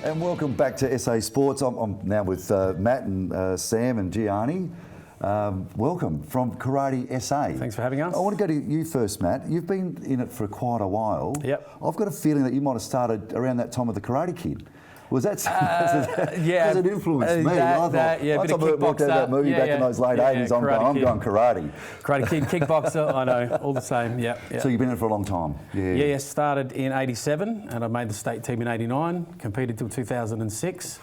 And welcome back to SA Sports. I'm now with Matt and Sam and Gianni. Welcome from Karate SA. Thanks for having us. I want to go to you first, Matt. You've been in it for quite a while. Yep. I've got a feeling that you might have started around that time with the Karate Kid. Was that yeah, does it influence me? Yeah, once I worked out that movie back in those late 80s, I'm going karate. Karate Kid, kickboxer, I know, all the same, yeah. So you've been in it for a long time? Yeah, started in 87 and I made the state team in 89, competed till 2006,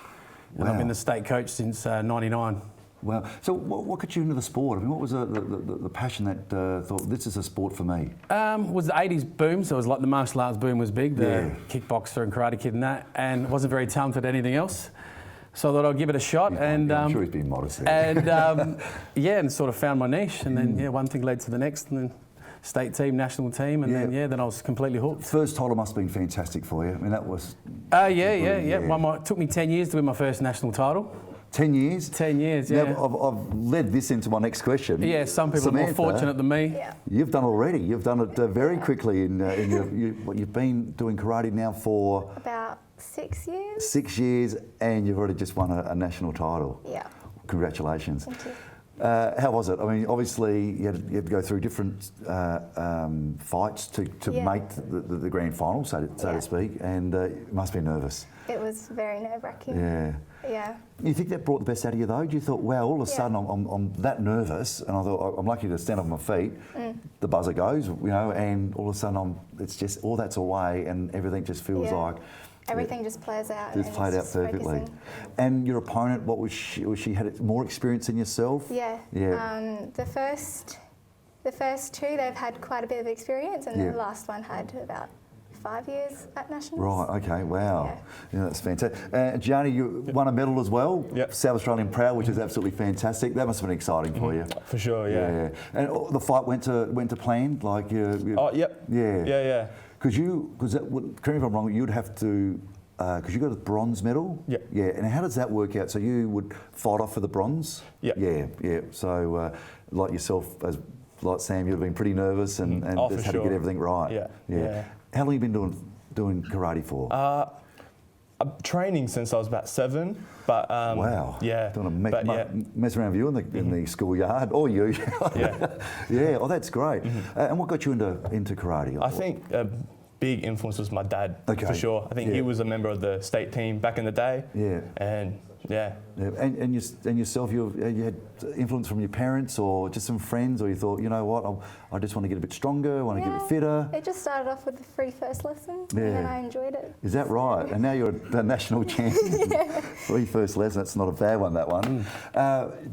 and I've been the state coach since 99. Wow. So what got you into the sport? I mean, what was the passion that thought, this is a sport for me? Was the 80s boom, so it was like the martial arts boom was big, the kickboxer and Karate Kid and that, and wasn't very talented at anything else. So I thought I'd give it a shot. I'm sure he's being modest there. And and sort of found my niche, and then one thing led to the next, and then state team, national team, and then I was completely hooked. First title must have been fantastic for you. I mean, that was... It took me 10 years to win my first national title. 10 years? 10 years, yeah. Now, I've led this into my next question. Yeah, some people Samantha, are more fortunate than me. Yeah. You've done already. You've done it very quickly. You've been doing karate now for... About 6 years. 6 years, and you've already just won a national title. Yeah. Congratulations. Thank you. How was it? I mean, obviously you had to go through different fights to make the grand final, so to speak, and you must be nervous. It was very nerve-wracking. Yeah. Yeah. You think that brought the best out of you though? You thought, wow, all of a sudden I'm that nervous, and I thought I'm lucky to stand on my feet. The buzzer goes, and all of a sudden it's just all that's away, and everything just feels like. Everything just plays out. Just played out perfectly. Focusing. And your opponent, what was she? Was she had more experience than yourself? Yeah. Yeah. The first two, they've had quite a bit of experience, and the last one had about 5 years at nationals. Right. Okay. Wow. Yeah, that's fantastic. Gianni, you won a medal as well. Yep. South Australian Proud, which is absolutely fantastic. That must have been exciting for you. For sure. Yeah. And the fight went to plan. Like you. Oh. Yep. Yeah. Yeah. Correct me if I'm wrong, you'd have to, because you got a bronze medal? Yeah. Yeah, and how does that work out? So you would fight off for the bronze? Yeah. Yeah. So, like yourself, like Sam, you'd have been pretty nervous and just had to get everything right. Yeah. How long have you been doing karate for? I'm training since I was about 7, but wow. Yeah. Don't want to mess around with you in the schoolyard, or you. Yeah. Oh, that's great. And what got you into karate? I think a big influence was my dad, for sure. I think he was a member of the state team back in the day. Yeah. And And yourself, you had influence from your parents or just some friends, or you thought, you know what, I just want to get a bit stronger, I want to get a bit fitter? It just started off with the free first lesson, and then I enjoyed it. Is that right? And now you're the national champion. Free first lesson, that's not a bad one, that one.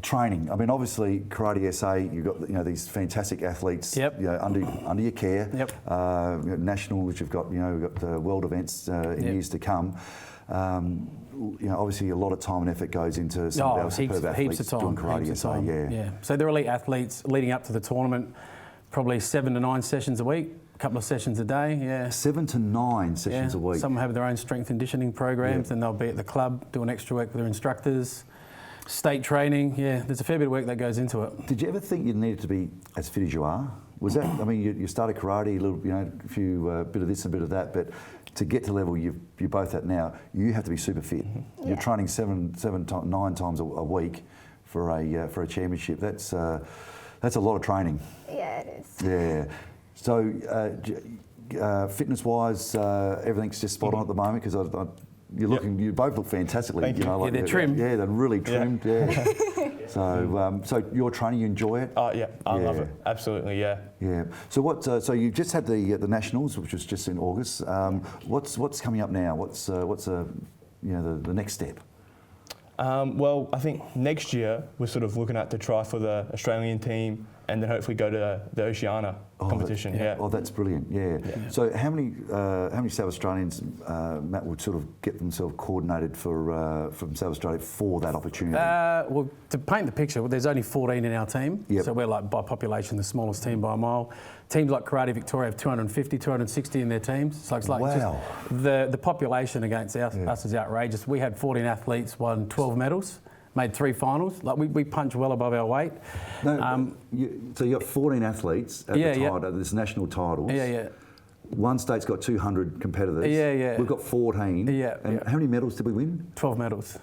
Training, I mean, obviously, Karate SA, you've got these fantastic athletes under your care. Yep. National, which you've got, we've got the world events in years to come. Obviously a lot of time and effort goes into some of our superb athletes doing Karate SA. Yeah. So they're elite athletes leading up to the tournament, probably 7 to 9 sessions a week, a couple of sessions a day. Yeah. 7 to 9 sessions a week. Some have their own strength and conditioning programs, and they'll be at the club doing extra work with their instructors. State training. Yeah, there's a fair bit of work that goes into it. Did you ever think you needed to be as fit as you are? Was that? I mean, you started karate, a few bit of this and a bit of that, but to get to the level you're both at now, you have to be super fit. You're training 9 times a week for a championship. That's a lot of training. Yeah, it is. Yeah. So fitness-wise, everything's just spot on at the moment, because you both look fantastically. Thank you. They're trimmed. Yeah, they're really trimmed. Yeah. So your training, you enjoy it? Oh yeah, I love it. Absolutely, yeah. Yeah. So so you just had the nationals, which was just in August. What's coming up now? What's the next step? Well, I think next year we're sort of looking at to try for the Australian team, and then hopefully go to the Oceania competition. Oh, that's brilliant. Yeah. So how many South Australians, Matt, would sort of get themselves coordinated from South Australia for that opportunity? Well, to paint the picture, there's only 14 in our team. Yep. So we're like by population the smallest team by a mile. Teams like Karate Victoria have 250, 260 in their teams. So it's like just the population against us is outrageous. We had 14 athletes, won 12 medals. Made 3 finals. Like we punch well above our weight. So you got 14 athletes at the this national titles. Yeah. one state's got 200 competitors. Yeah, yeah. We've got 14. Yeah, And yeah. how many medals did we win? 12 medals.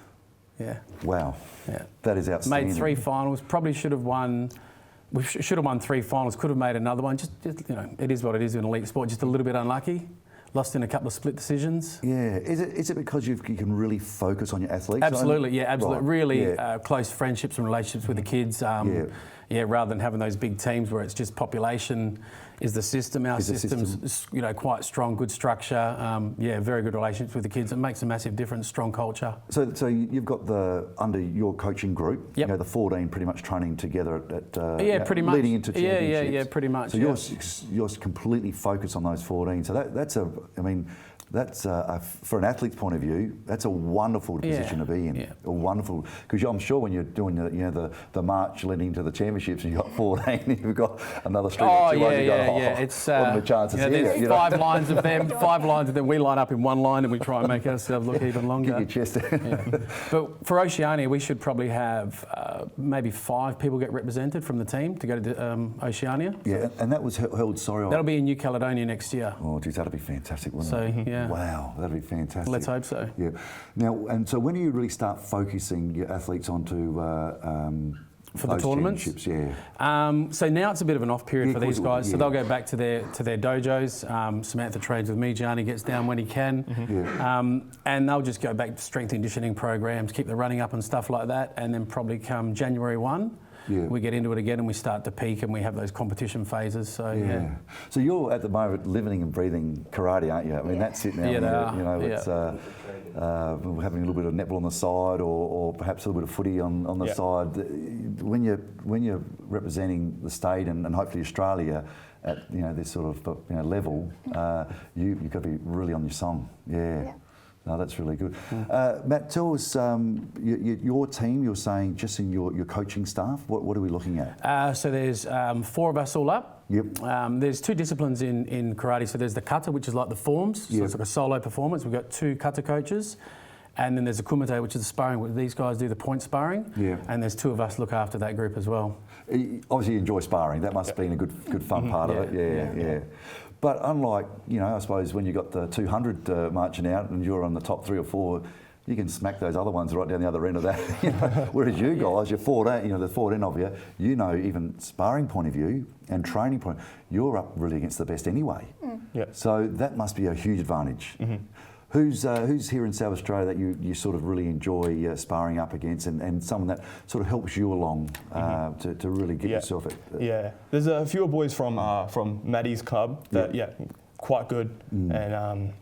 Yeah. Wow. Yeah. That is outstanding. Made 3 finals. Probably should have won. We should have won 3 finals. Could have made another one. Just it is what it is in elite sport. Just a little bit unlucky. Lost in a couple of split decisions. Yeah. Is it because you can really focus on your athletes? Absolutely. Yeah. Absolutely. Right. Really Yeah. Close friendships and relationships with the kids. Yeah. Rather than having those big teams where it's just population is the system. Our system's quite strong, good structure. Very good relationships with the kids. It makes a massive difference. Strong culture. So you've got under your coaching group. Yep. The 14 pretty much training together at pretty much. leading into championships. Yeah, pretty much. So you're completely focused on those 14. So that's for an athlete's point of view, that's a wonderful position to be in. Yeah. A wonderful, because I'm sure when you're doing the march leading to the championships and you've got 14, you've got another stream of 2 others, It's what are the chances here? there's 5 lines of them, 5 lines of them. We line up in one line and we try and make ourselves look even longer. Get your chest out. But for Oceania, we should probably have maybe 5 people get represented from the team to go to Oceania. Yeah, and that was held. That'll be in New Caledonia next year. Oh, geez, that'll be fantastic, wouldn't So, it? yeah. Wow, that'd be fantastic. Let's hope so. Yeah. Now, and so when do you really start focusing your athletes onto For the those tournaments? championships? Yeah. So now it's a bit of an off period for these guys. Yeah. So they'll go back to their dojos. Samantha trains with me. Gianni gets down when he can. And they'll just go back to strength and conditioning programs, keep the running up and stuff like that. And then probably come January 1, we get into it again and we start to peak and we have those competition phases. So, yeah. So you're at the moment living and breathing karate, aren't you? I mean, that's it now. Yeah, they are. You know, it's having a little bit of netball on the side or perhaps a little bit of footy on the side. When you're representing the state and hopefully Australia at this sort of level, you've got to be really on your song. Yeah. No, that's really good. Matt, tell us your team. You're saying just in your coaching staff. What are we looking at? So there's 4 of us all up. Yep. There's 2 disciplines in karate. So there's the kata, which is like the forms. So it's like a solo performance. We've got 2 kata coaches. And then there's the kumite, which is the sparring, where these guys do the point sparring. Yeah. And there's 2 of us look after that group as well. Obviously, you enjoy sparring. That must have been a good fun part of it. Yeah. But unlike, I suppose when you got the 200 marching out and you're on the top 3 or 4, you can smack those other ones right down the other end of that. Whereas you guys, you're 14, the 14 of you, even sparring point of view and training point, you're up really against the best anyway. So that must be a huge advantage. Who's here in South Australia that you sort of really enjoy sparring up against and someone that sort of helps you along to really get yourself at? Yeah, there's a few boys from Maddie's club that quite good and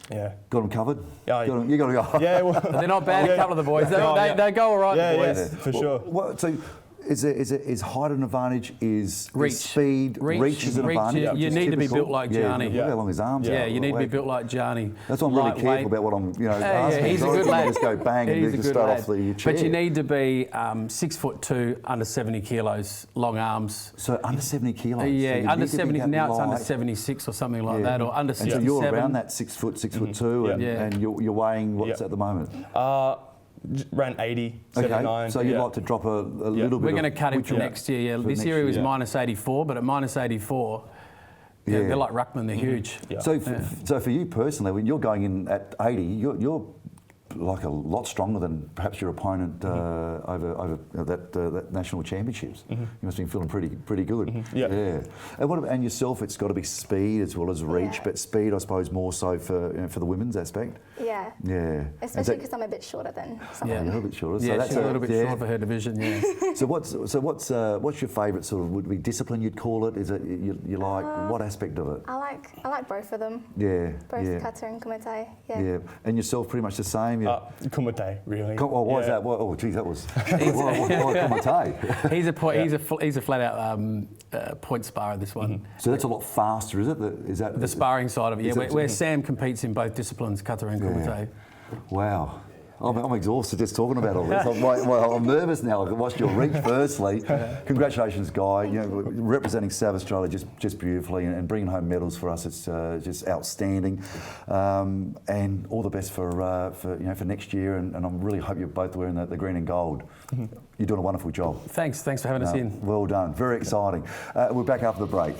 Got them covered? Yeah, you got to go. Yeah, well, they're not bad. A couple of the boys, they go all right. Yeah, the boys. for sure. Well, so is height an advantage? Is reach. Speed? Reach is an advantage? You need to be built like Gianni. Look how long his arms are. Yeah, you need to be built like Gianni. That's why I'm really careful about what I'm asking. He's a good lad. Just go bang and just start off the chair. But you need to be 6'2", under 70 kilos, long arms. So under 70 kilos? Yeah, so under 70. Now it's under 76 or something like that, or under 67. And so you're around that 6 foot, 6'2", and you're weighing what's at the moment? Around 80, 79. Okay, so you'd like to drop a little bit. We're going to cut him for next year. This year he was minus 84, but at minus 84, they're like ruckman. They're huge. Yeah. So for you personally, when you're going in at 80, you're like a lot stronger than perhaps your opponent over that national championships. You must have been feeling pretty good. Yeah. And yourself, it's got to be speed as well as reach, but speed, I suppose, more so for the women's aspect. Yeah. Yeah. Especially because I'm a bit shorter than someone. Yeah, a little bit shorter. Yeah, so that's she's a little bit short for her division. Yeah. So what's your favourite sort of would be discipline? You'd call it? Is it you like what aspect of it? I like both of them. Yeah. Both kata and kumite. Yeah. And yourself, pretty much the same. Yeah. Kumite, really. Why is that? Oh, geez, that was. Why kumite? He's a flat out point sparrer. This one. So that's a lot faster, is it? Is that the sparring side of it? Yeah, where Sam competes in both disciplines, kata and kumite. Wow. I'm exhausted just talking about all this. I'm nervous now. I've watched your reach firstly. Congratulations, Guy. Representing South Australia just beautifully and bringing home medals for us. It's just outstanding. And all the best for next year. And I really hope you're both wearing the green and gold. You're doing a wonderful job. Thanks for having us in. Well done. Very exciting. We're back after the break.